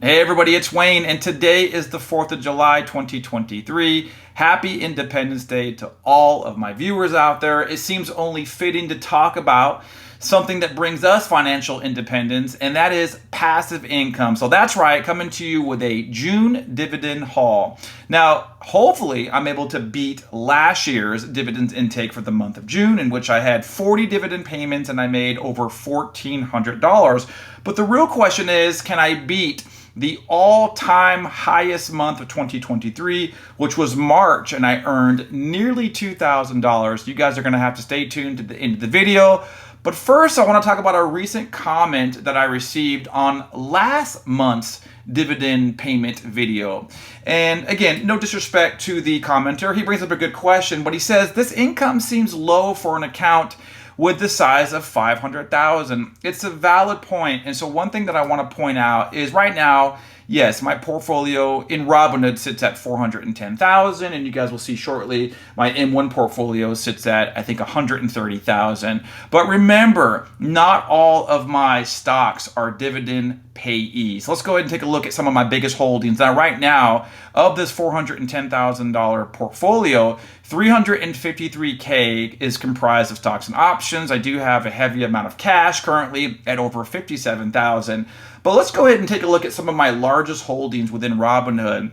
Hey everybody, it's Wayne, and today is the 4th of July, 2023. Happy Independence Day to all of my viewers out there. It seems only fitting to talk about something that brings us financial independence, and that is passive income. So that's right, coming to you with a June dividend haul. Now, hopefully I'm able to beat last year's dividends intake for the month of June, in which I had 40 dividend payments and I made over $1,400. But the real question is, can I beat the all-time highest month of 2023, which was March, and I earned nearly $2,000. You guys are going to have to stay tuned to the end of the video. But first, I want to talk about a recent comment that I received on last month's dividend payment video. And again, no disrespect to the commenter. He brings up a good question, but he says, this income seems low for an account with the size of 500,000. It's a valid point. And so one thing that I want to point out is right now, yes, my portfolio in Robinhood sits at 410,000, and you guys will see shortly my M1 portfolio sits at, I think, 130,000. But remember, not all of my stocks are dividend payees. Let's go ahead and take a look at some of my biggest holdings. Now, right now, of this $410,000 portfolio, 353K is comprised of stocks and options. I do have a heavy amount of cash currently at over 57,000. But let's go ahead and take a look at some of my largest holdings within Robinhood.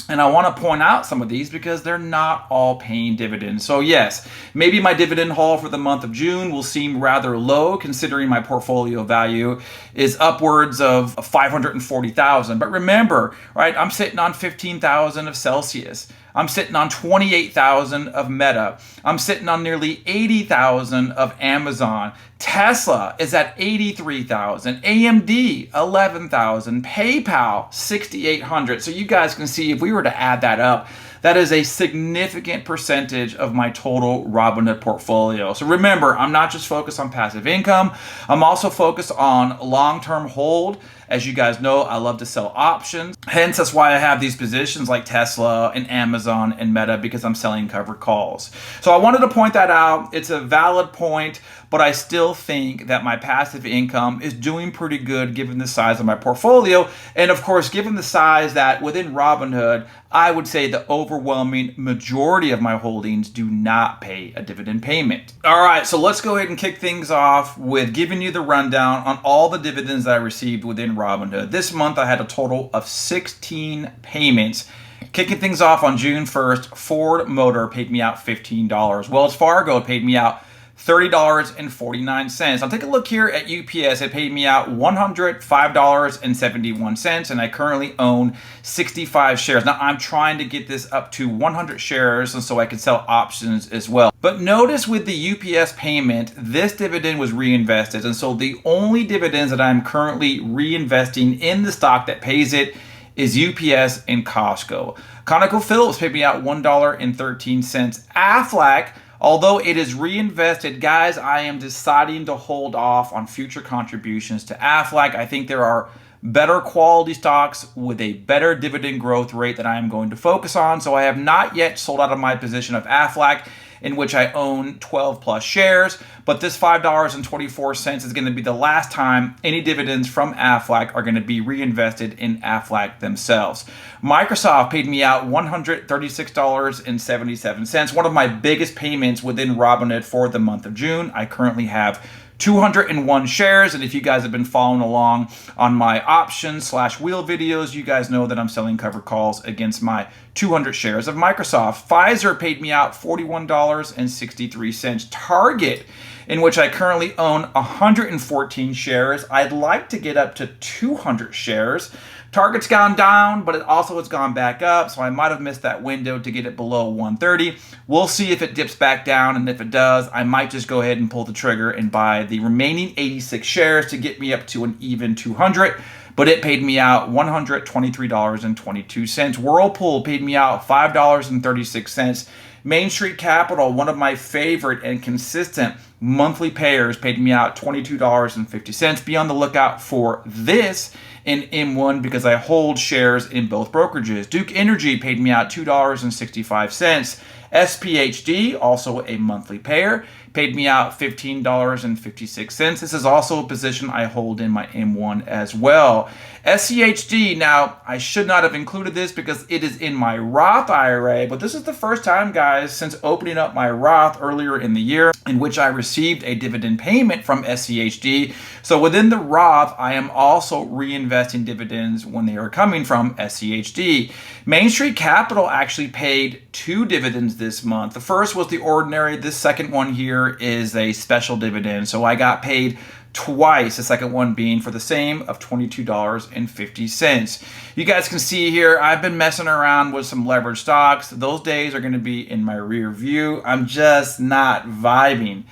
And I want to point out some of these because they're not all paying dividends. So yes, maybe my dividend haul for the month of June will seem rather low considering my portfolio value is upwards of 540,000. But remember, right, I'm sitting on 15,000 of Celsius. I'm sitting on 28,000 of Meta. I'm sitting on nearly 80,000 of Amazon. Tesla is at 83,000. AMD, 11,000. PayPal, 6,800. So you guys can see if we were to add that up, that is a significant percentage of my total Robinhood portfolio. So remember, I'm not just focused on passive income. I'm also focused on long-term hold. As you guys know, I love to sell options. Hence, that's why I have these positions like Tesla and Amazon and Meta, because I'm selling covered calls. So I wanted to point that out. It's a valid point, but I still think that my passive income is doing pretty good given the size of my portfolio. And of course, given the size that within Robinhood, I would say the overwhelming majority of my holdings do not pay a dividend payment. All right, so let's go ahead and kick things off with giving you the rundown on all the dividends that I received within Robinhood. This month, I had a total of 16 payments. Kicking things off on June 1st, Ford Motor paid me out $15. Wells Fargo paid me out $30.49. Now take a look here at UPS. It paid me out $105.71, and I currently own 65 shares. Now I'm trying to get this up to 100 shares, and so I can sell options as well. But notice with the UPS payment, this dividend was reinvested, and so the only dividends that I'm currently reinvesting in the stock that pays it is UPS and Costco. ConocoPhillips paid me out $1.13. Aflac, although it is reinvested, guys, I am deciding to hold off on future contributions to Aflac. I think there are better quality stocks with a better dividend growth rate that I am going to focus on. So I have not yet sold out of my position of Aflac, in which I own 12 plus shares, but this $5.24 is going to be the last time any dividends from Aflac are going to be reinvested in Aflac themselves. Microsoft paid me out $136.77, one of my biggest payments within Robinhood for the month of June. I currently have 201 shares, and if you guys have been following along on my options/wheel videos, you guys know that I'm selling covered calls against my 200 shares of Microsoft. Pfizer paid me out $41.63. Target, in which I currently own 114 shares. I'd like to get up to 200 shares. Target's gone down, but it also has gone back up, so I might have missed that window to get it below 130. We'll see if it dips back down, and if it does, I might just go ahead and pull the trigger and buy the remaining 86 shares to get me up to an even 200. But it paid me out $123.22. Whirlpool paid me out $5.36. Main Street Capital, one of my favorite and consistent monthly payers paid me out $22.50. Be on the lookout for this in M1 because I hold shares in both brokerages. Duke Energy paid me out $2.65. SPHD, also a monthly payer, paid me out $15.56. This is also a position I hold in my M1 as well. SCHD, now I should not have included this because it is in my Roth IRA, but this is the first time, guys, since opening up my Roth earlier in the year in which I received a dividend payment from SCHD. So within the Roth, I am also reinvesting dividends when they are coming from SCHD. Main Street Capital actually paid 2 dividends this month. The first was the ordinary. This second one here is a special dividend. So I got paid twice, the second one being for the same of $22.50. You guys can see here, I've been messing around with some leveraged stocks. Those days are going to be in my rear view. I'm just not vibing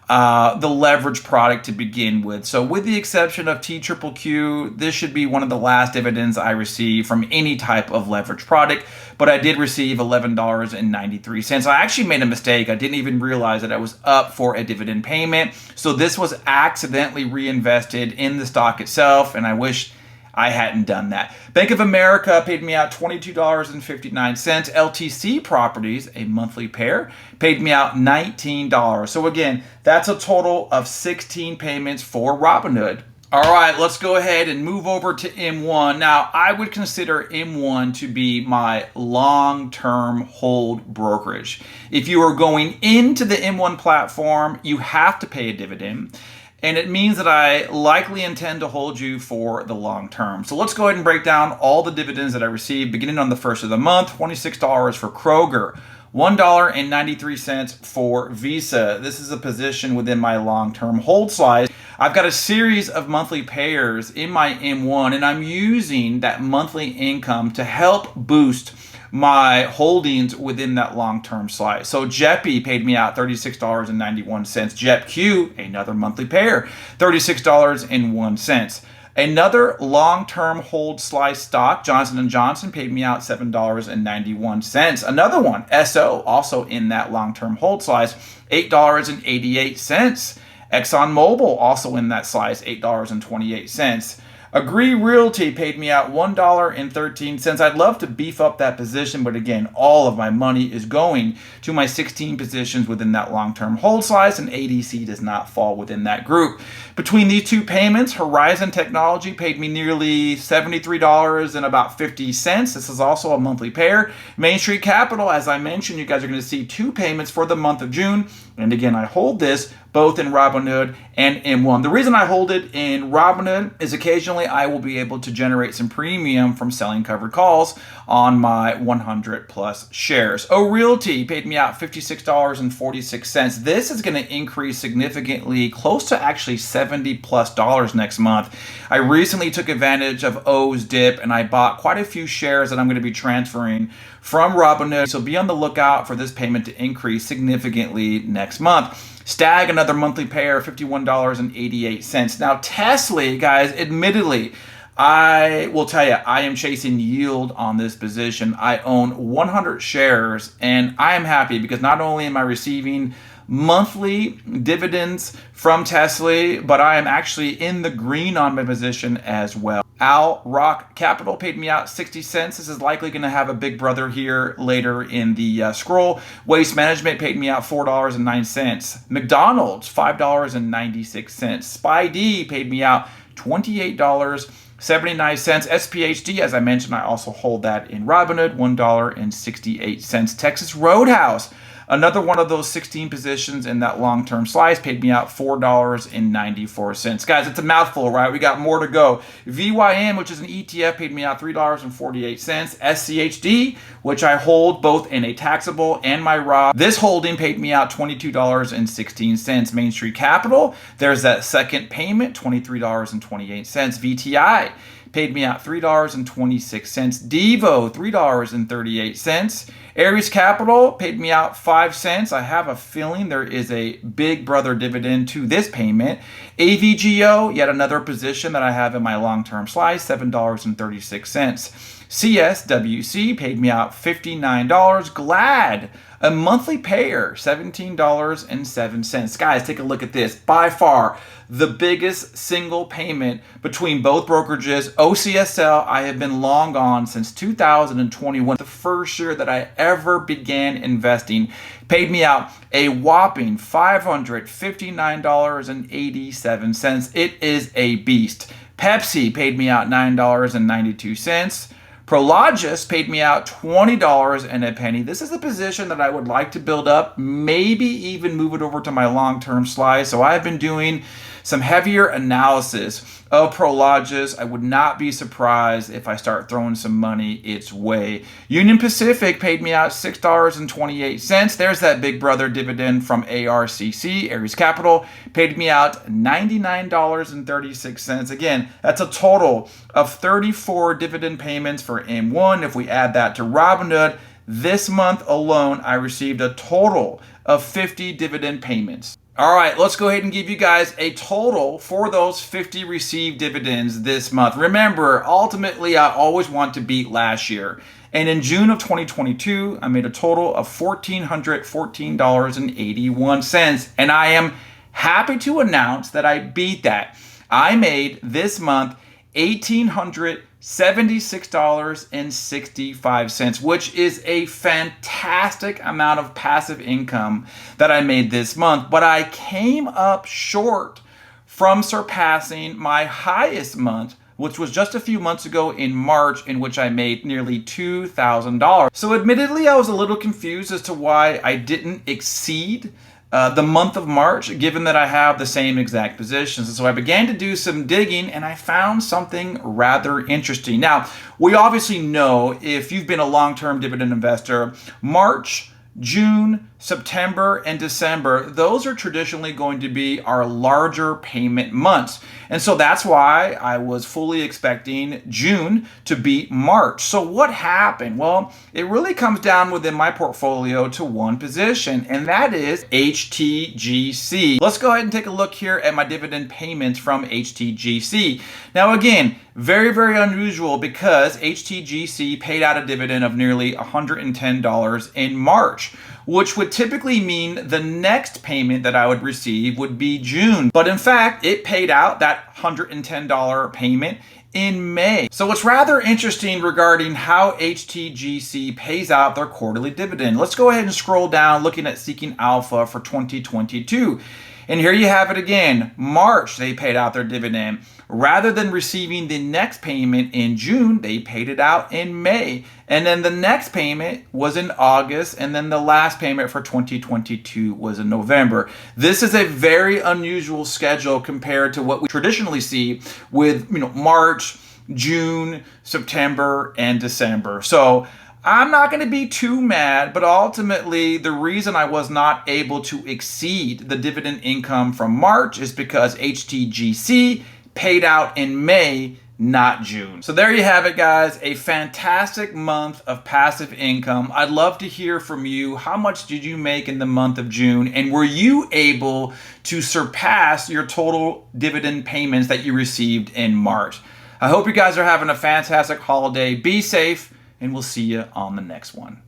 the leverage product to begin with. So with the exception of TQQQ, this should be one of the last dividends I receive from any type of leverage product, but I did receive $11.93. I actually made a mistake. I didn't even realize that I was up for a dividend payment. So this was accidentally reinvested in the stock itself, and I wish I hadn't done that. Bank of America paid me out $22.59. LTC Properties, a monthly pair, paid me out $19. So again, that's a total of 16 payments for Robinhood. All right, let's go ahead and move over to M1. Now, I would consider M1 to be my long-term hold brokerage. If you are going into the M1 platform, you have to pay a dividend. And it means that I likely intend to hold you for the long term. So let's go ahead and break down all the dividends that I received beginning on the first of the month. $26 for Kroger, $1.93 for Visa. This is a position within my long-term hold slice. I've got a series of monthly payers in my M1, and I'm using that monthly income to help boost my holdings within that long-term slice. So JEPI paid me out $36.91. JEPQ, another monthly pair, $36.01. Another long-term hold slice stock, Johnson & Johnson, paid me out $7.91. Another one, SO, also in that long-term hold slice, $8.88. ExxonMobil, also in that slice, $8.28. Agree Realty paid me out $1.13. I'd love to beef up that position, but again, all of my money is going to my 16 positions within that long-term hold size, and ADC does not fall within that group. Between these two payments, Horizon Technology paid me nearly $73.50. This is also a monthly pair. Main Street Capital, as I mentioned, you guys are going to see 2 payments for the month of June. And again, I hold this both in Robinhood and M1. The reason I hold it in Robinhood is occasionally I will be able to generate some premium from selling covered calls on my 100 plus shares. O Realty paid me out $56.46. This is going to increase significantly, close to actually $70 plus next month. I recently took advantage of O's dip and I bought quite a few shares that I'm going to be transferring from Robinhood. So be on the lookout for this payment to increase significantly next month. Stag, another monthly payer, $51.88. Now, Tesla, guys, admittedly, I will tell you, I am chasing yield on this position. I own 100 shares, and I am happy because not only am I receiving monthly dividends from Tesla, but I am actually in the green on my position as well. Al Rock Capital paid me out 60 cents. This is likely going to have a big brother here later in the scroll. Waste Management paid me out $4.09. McDonald's, $5.96. Spy D paid me out $28.79. SPHD, as I mentioned, I also hold that in Robinhood, $1.68. Texas Roadhouse, another one of those 16 positions in that long-term slice, paid me out $4.94. Guys, it's a mouthful, right? We got more to go. VYM, which is an ETF, paid me out $3.48. SCHD, which I hold both in a taxable and my Roth. This holding paid me out $22.16. Main Street Capital, there's that second payment, $23.28. VTI paid me out $3.26. Devo, $3.38. Aries Capital paid me out 5 cents. I have a feeling there is a big brother dividend to this payment. AVGO, yet another position that I have in my long-term slice, $7.36. CSWC paid me out $59. Glad, a monthly payer, $17.07. Guys, take a look at this. By far, the biggest single payment between both brokerages. OCSL, I have been long on since 2021. The first year that I ever began investing, paid me out a whopping $559.87. It is a beast. Pepsi paid me out $9.92. Prologis paid me out $20 and a penny. This is a position that I would like to build up, maybe even move it over to my long-term slide. So I've been doing some heavier analysis of Prologis. I would not be surprised if I start throwing some money its way. Union Pacific paid me out $6.28. There's that big brother dividend from ARCC, Ares Capital, paid me out $99.36. Again, that's a total of 34 dividend payments for M1. If we add that to Robinhood, this month alone, I received a total of 50 dividend payments. All right, let's go ahead and give you guys a total for those 50 received dividends this month. Remember, ultimately, I always want to beat last year. And in June of 2022, I made a total of $1,414.81. And I am happy to announce that I beat that. I made this month $1,876.65, which is a fantastic amount of passive income that I made this month. But I came up short from surpassing my highest month, which was just a few months ago in March, in which I made nearly $2,000. So admittedly, I was a little confused as to why I didn't exceed the month of March, given that I have the same exact positions. And so I began to do some digging and I found something rather interesting. Now, we obviously know, if you've been a long-term dividend investor, March, June, September, and December, those are traditionally going to be our larger payment months. And so that's why I was fully expecting June to beat March. So what happened? Well, it really comes down within my portfolio to one position, and that is HTGC. Let's go ahead and take a look here at my dividend payments from HTGC. Now again, very, very unusual because HTGC paid out a dividend of nearly $110 in March, which would typically mean the next payment that I would receive would be June. But in fact, it paid out that $110 payment in May. So it's rather interesting regarding how HTGC pays out their quarterly dividend. Let's go ahead and scroll down looking at Seeking Alpha for 2022. And here you have it again. March, they paid out their dividend. Rather than receiving the next payment in June, they paid it out in May. And then the next payment was in August, and then the last payment for 2022 was in November. This is a very unusual schedule compared to what we traditionally see with, March, June, September, and December. So I'm not going to be too mad, but ultimately the reason I was not able to exceed the dividend income from March is because HTGC paid out in May, not June. So there you have it, guys. A fantastic month of passive income. I'd love to hear from you. How much did you make in the month of June? And were you able to surpass your total dividend payments that you received in March? I hope you guys are having a fantastic holiday. Be safe, and we'll see you on the next one.